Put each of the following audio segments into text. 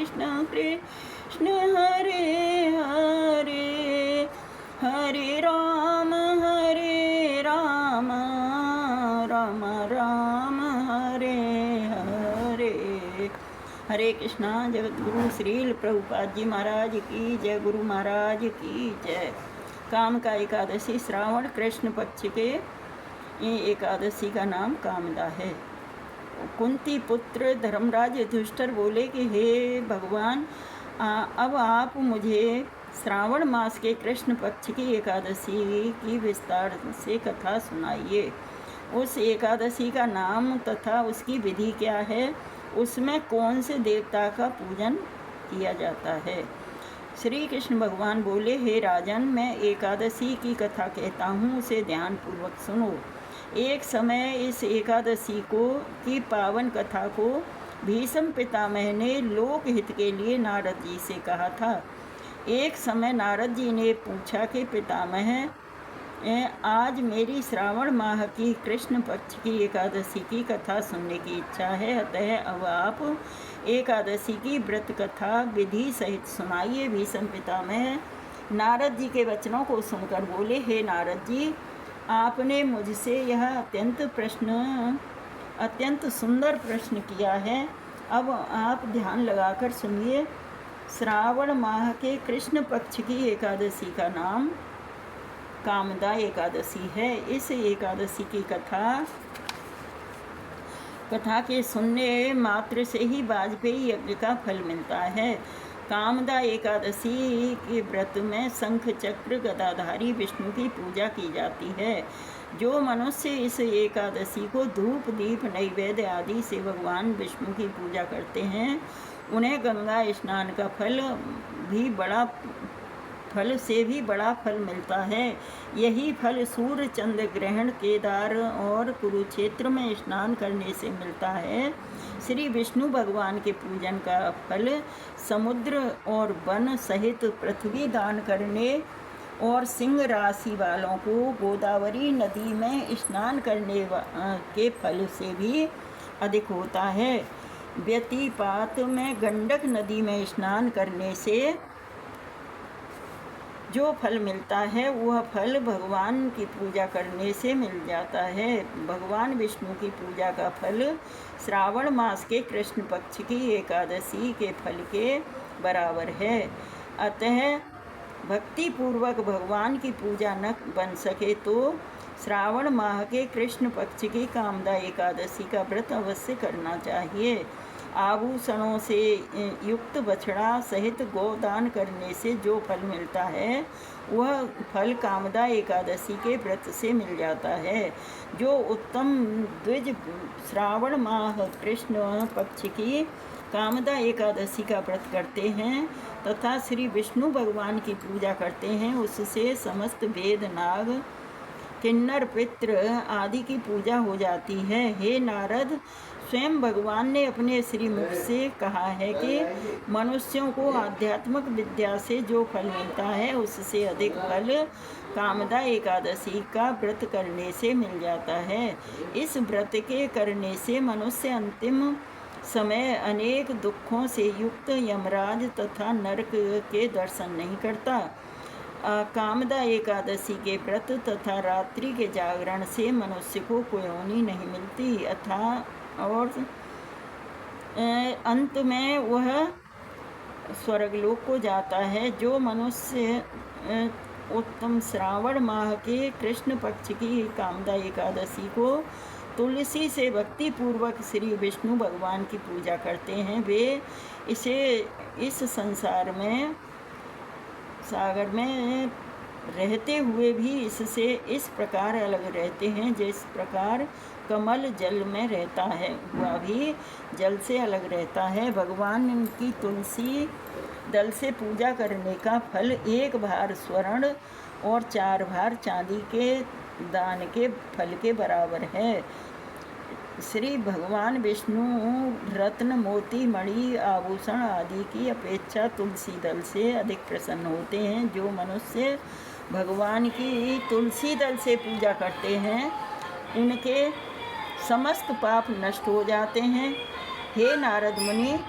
कृष्ण कृष्ण हरे हरे, हरे राम राम राम हरे हरे। हरे कृष्णा। जगत गुरु श्रील प्रभुपाद जी महाराज की जय, गुरु महाराज की जय। काम का एकादशी श्रावण कृष्ण पक्ष के एकादशी का नाम कामदा है। कुंती पुत्र धर्मराज युधिष्ठिर बोले कि हे भगवान, अब आप मुझे श्रावण मास के कृष्ण पक्ष की एकादशी की विस्तार से कथा सुनाइए। उस एकादशी का नाम तथा उसकी विधि क्या है, उसमें कौन से देवता का पूजन किया जाता है। श्री कृष्ण भगवान बोले, हे राजन, मैं एकादशी की कथा कहता हूँ, उसे ध्यानपूर्वक सुनो। एक समय इस एकादशी की पावन कथा को भीष्म पितामह ने लोकहित के लिए नारद जी से कहा था। एक समय नारद जी ने पूछा कि पितामह, आज मेरी श्रावण माह की कृष्ण पक्ष की एकादशी की कथा सुनने की इच्छा है, अतः अब आप एकादशी की व्रत कथा विधि सहित सुनाइए। भीष्म पितामह नारद जी के वचनों को सुनकर बोले, हे नारद जी, आपने मुझसे यह अत्यंत सुंदर प्रश्न किया है। अब आप ध्यान लगाकर सुनिए। श्रावण माह के कृष्ण पक्ष की एकादशी का नाम कामदा एकादशी है। इस एकादशी की कथा के सुनने मात्र से ही वाजपेयी यज्ञ का फल मिलता है। कामदा एकादशी के व्रत में शंख चक्र गदाधारी विष्णु की पूजा की जाती है। जो मनुष्य इस एकादशी को धूप दीप नैवेद्य आदि से भगवान विष्णु की पूजा करते हैं, उन्हें गंगा स्नान का फल से भी बड़ा फल मिलता है। यही फल सूर्य चंद्र ग्रहण, केदार और कुरुक्षेत्र में स्नान करने से मिलता है। श्री विष्णु भगवान के पूजन का फल समुद्र और वन सहित पृथ्वी दान करने और सिंह राशि वालों को गोदावरी नदी में स्नान करने के फल से भी अधिक होता है। व्यतिपात में गंडक नदी में स्नान करने से जो फल मिलता है, वह फल भगवान की पूजा करने से मिल जाता है। भगवान विष्णु की पूजा का फल श्रावण मास के कृष्ण पक्ष की एकादशी के फल के बराबर है। अतः भक्ति पूर्वक भगवान की पूजा न बन सके तो श्रावण माह के कृष्ण पक्ष की कामदा एकादशी का व्रत अवश्य करना चाहिए। आभूषणों से युक्त बछड़ा सहित गोदान करने से जो फल मिलता है, वह फल कामदा एकादशी के व्रत से मिल जाता है। जो उत्तम द्विज श्रावण माह कृष्ण पक्ष की कामदा एकादशी का व्रत करते हैं तथा श्री विष्णु भगवान की पूजा करते हैं, उससे समस्त वेद नाग किन्नर पितृ आदि की पूजा हो जाती है। हे नारद, स्वयं भगवान ने अपने श्रीमुख से कहा है कि मनुष्यों को आध्यात्मिक विद्या से जो फल मिलता है, उससे अधिक फल कामदा एकादशी का व्रत करने से मिल जाता है। इस व्रत के करने से मनुष्य अंतिम समय अनेक दुखों से युक्त यमराज तथा नरक के दर्शन नहीं करता। कामदा एकादशी के व्रत तथा रात्रि के जागरण से मनुष्य को कोई हानि नहीं मिलती और अंत में वह स्वर्गलोक को जाता है। जो मनुष्य उत्तम श्रावण माह के कृष्ण पक्ष की कामदा एकादशी को तुलसी से भक्ति पूर्वक श्री विष्णु भगवान की पूजा करते हैं, वे इसे इस संसार में सागर में रहते हुए भी इससे इस प्रकार अलग रहते हैं, जिस प्रकार कमल जल में रहता है, वह भी जल से अलग रहता है। भगवान की तुलसी दल से पूजा करने का फल 1 भार स्वर्ण और 4 भार चांदी के दान के फल के बराबर है। श्री भगवान विष्णु रत्न मोती मणि आभूषण आदि की अपेक्षा तुलसी दल से अधिक प्रसन्न होते हैं। जो मनुष्य भगवान की तुलसी दल से पूजा करते हैं, उनके समस्त पाप नष्ट हो जाते हैं। हे नारद मुनि,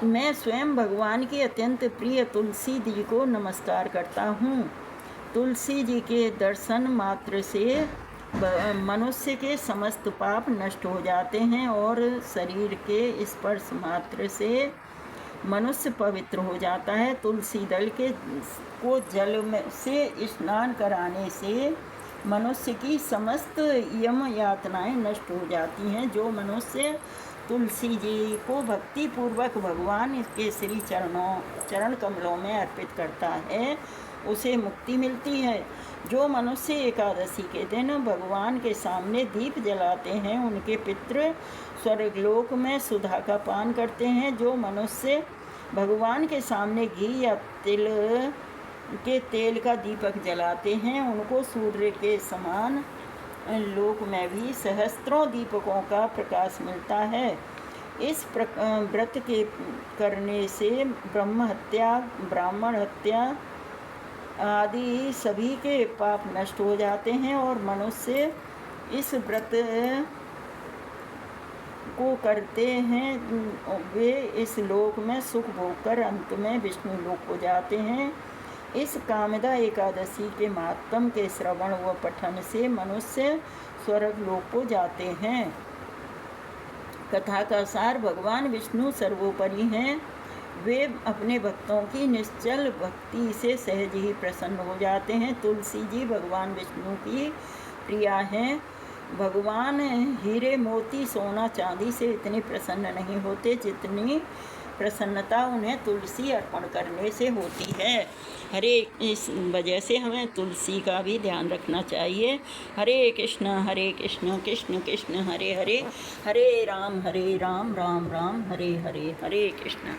मैं स्वयं भगवान की अत्यंत प्रिय तुलसी जी को नमस्कार करता हूँ। तुलसी जी के दर्शन मात्र से मनुष्य के समस्त पाप नष्ट हो जाते हैं और शरीर के स्पर्श मात्र से मनुष्य पवित्र हो जाता है। तुलसी दल को जल में से स्नान कराने से मनुष्य की समस्त यम यातनाएं नष्ट हो जाती हैं। जो मनुष्य तुलसी जी को भक्ति पूर्वक भगवान के श्री चरण कमलों में अर्पित करता है उसे मुक्ति मिलती है। जो मनुष्य एकादशी के दिन भगवान के सामने दीप जलाते हैं उनके पितृ स्वर्गलोक में सुधा का पान करते हैं। जो मनुष्य भगवान के सामने घी या तेल का दीपक जलाते हैं उनको सूर्य के समान लोक में भी सहस्त्रों दीपकों का प्रकाश मिलता है। इस व्रत के करने से ब्रह्म हत्या, ब्राह्मण हत्या आदि सभी के पाप नष्ट हो जाते हैं और मनुष्य इस व्रत को करते हैं वे इस लोक में सुख भोग कर अंत में विष्णु लोक को जाते हैं। इस कामदा एकादशी के महात्म के श्रवण व पठन से मनुष्य स्वर्ग लोक को जाते हैं। कथा का सार भगवान विष्णु सर्वोपरि हैं। वे अपने भक्तों की निश्चल भक्ति से सहज ही प्रसन्न हो जाते हैं। तुलसी जी भगवान विष्णु की प्रिया हैं। भगवान हीरे मोती सोना चांदी से इतने प्रसन्न नहीं होते जितनी प्रसन्नता उन्हें तुलसी अर्पण करने से होती है। इस वजह से हमें तुलसी का भी ध्यान रखना चाहिए। हरे कृष्ण कृष्ण कृष्ण हरे हरे, हरे राम राम राम हरे हरे, हरे कृष्ण।